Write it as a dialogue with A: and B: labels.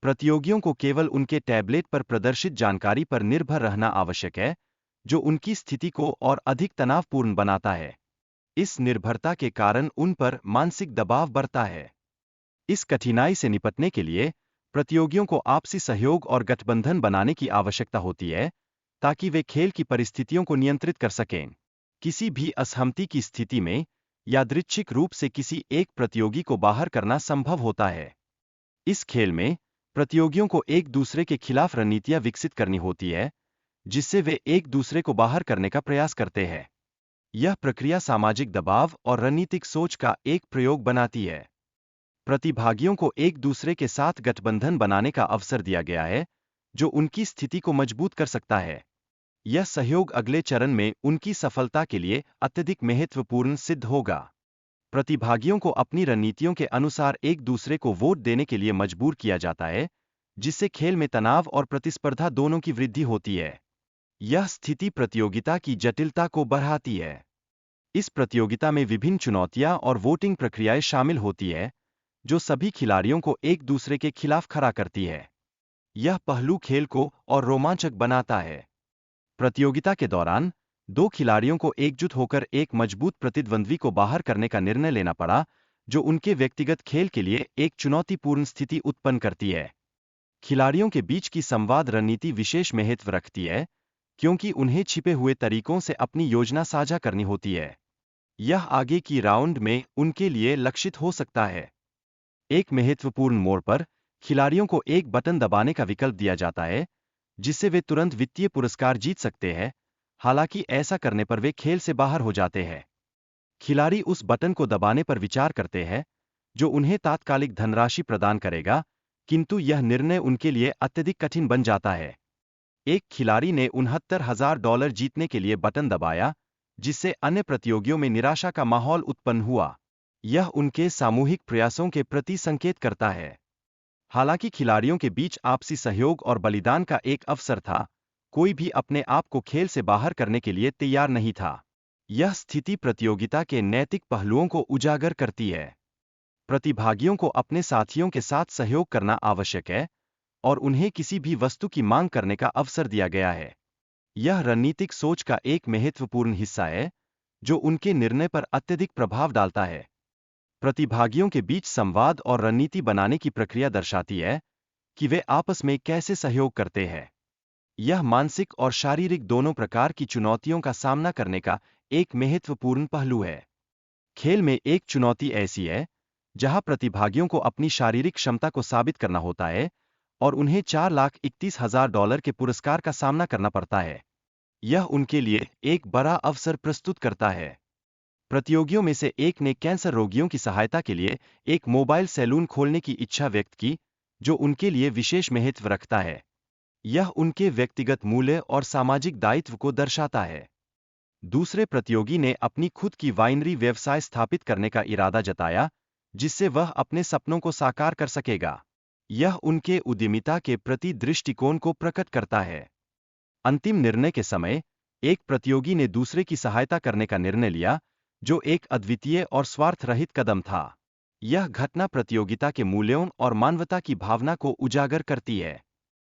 A: प्रतियोगियों को केवल उनके टैबलेट पर प्रदर्शित जानकारी पर निर्भर रहना आवश्यक है, जो उनकी स्थिति को और अधिक तनावपूर्ण बनाता है। इस निर्भरता के कारण उन पर मानसिक दबाव बढ़ता है। इस कठिनाई से निपटने के लिए प्रतियोगियों को आपसी सहयोग और गठबंधन बनाने की आवश्यकता होती है, ताकि वे खेल की परिस्थितियों को नियंत्रित कर सकें। किसी भी असहमति की स्थिति में यादृच्छिक रूप से किसी एक प्रतियोगी को बाहर करना संभव होता है। इस खेल में प्रतियोगियों को एक दूसरे के खिलाफ रणनीतियां विकसित करनी होती है, जिससे वे एक दूसरे को बाहर करने का प्रयास करते हैं। यह प्रक्रिया सामाजिक दबाव और रणनीतिक सोच का एक प्रयोग बनाती है। प्रतिभागियों को एक दूसरे के साथ गठबंधन बनाने का अवसर दिया गया है, जो उनकी स्थिति को मजबूत कर सकता है। यह सहयोग अगले चरण में उनकी सफलता के लिए अत्यधिक महत्वपूर्ण सिद्ध होगा। प्रतिभागियों को अपनी रणनीतियों के अनुसार एक दूसरे को वोट देने के लिए मजबूर किया जाता है, जिससे खेल में तनाव और प्रतिस्पर्धा दोनों की वृद्धि होती है। यह स्थिति प्रतियोगिता की जटिलता को बढ़ाती है। इस प्रतियोगिता में विभिन्न चुनौतियां और वोटिंग प्रक्रियाएं शामिल होती है, जो सभी खिलाड़ियों को एक दूसरे के खिलाफ खड़ा करती है। यह पहलू खेल को और रोमांचक बनाता है। प्रतियोगिता के दौरान दो खिलाड़ियों को एकजुट होकर एक मजबूत प्रतिद्वंद्वी को बाहर करने का निर्णय लेना पड़ा, जो उनके व्यक्तिगत खेल के लिए एक चुनौतीपूर्ण स्थिति उत्पन्न करती है। खिलाड़ियों के बीच की संवाद रणनीति विशेष महत्व रखती है, क्योंकि उन्हें छिपे हुए तरीकों से अपनी योजना साझा करनी होती है। यह आगे की राउंड में उनके लिए लक्षित हो सकता है। एक महत्वपूर्ण मोड़ पर खिलाड़ियों को एक बटन दबाने का विकल्प दिया जाता है, जिससे वे तुरंत वित्तीय पुरस्कार जीत सकते हैं। हालांकि ऐसा करने पर वे खेल से बाहर हो जाते हैं। खिलाड़ी उस बटन को दबाने पर विचार करते हैं, जो उन्हें तात्कालिक धनराशि प्रदान करेगा, किंतु यह निर्णय उनके लिए अत्यधिक कठिन बन जाता है। एक खिलाड़ी ने $69,000 जीतने के लिए बटन दबाया, जिससे अन्य प्रतियोगियों में निराशा का माहौल उत्पन्न हुआ। यह उनके सामूहिक प्रयासों के प्रति संकेत करता है। हालांकि खिलाड़ियों के बीच आपसी सहयोग और बलिदान का एक अवसर था, कोई भी अपने आप को खेल से बाहर करने के लिए तैयार नहीं था। यह स्थिति प्रतियोगिता के नैतिक पहलुओं को उजागर करती है। प्रतिभागियों को अपने साथियों के साथ सहयोग करना आवश्यक है, और उन्हें किसी भी वस्तु की मांग करने का अवसर दिया गया है। यह रणनीतिक सोच का एक महत्वपूर्ण हिस्सा है, जो उनके निर्णय पर अत्यधिक प्रभाव डालता है। प्रतिभागियों के बीच संवाद और रणनीति बनाने की प्रक्रिया दर्शाती है कि वे आपस में कैसे सहयोग करते हैं। यह मानसिक और शारीरिक दोनों प्रकार की चुनौतियों का सामना करने का एक महत्वपूर्ण पहलू है। खेल में एक चुनौती ऐसी है जहां प्रतिभागियों को अपनी शारीरिक क्षमता को साबित करना होता है, और उन्हें $4,31,000 के पुरस्कार का सामना करना पड़ता है। यह उनके लिए एक बड़ा अवसर प्रस्तुत करता है। प्रतियोगियों में से एक ने कैंसर रोगियों की सहायता के लिए एक मोबाइल सैलून खोलने की इच्छा व्यक्त की, जो उनके लिए विशेष महत्व रखता है। यह उनके व्यक्तिगत मूल्य और सामाजिक दायित्व को दर्शाता है। दूसरे प्रतियोगी ने अपनी खुद की वाइनरी व्यवसाय स्थापित करने का इरादा जताया, जिससे वह अपने सपनों को साकार कर सकेगा। यह उनके उद्यमिता के प्रति दृष्टिकोण को प्रकट करता है। अंतिम निर्णय के समय एक प्रतियोगी ने दूसरे की सहायता करने का निर्णय लिया, जो एक अद्वितीय और स्वार्थ रहित कदम था। यह घटना प्रतियोगिता के मूल्यों और मानवता की भावना को उजागर करती है।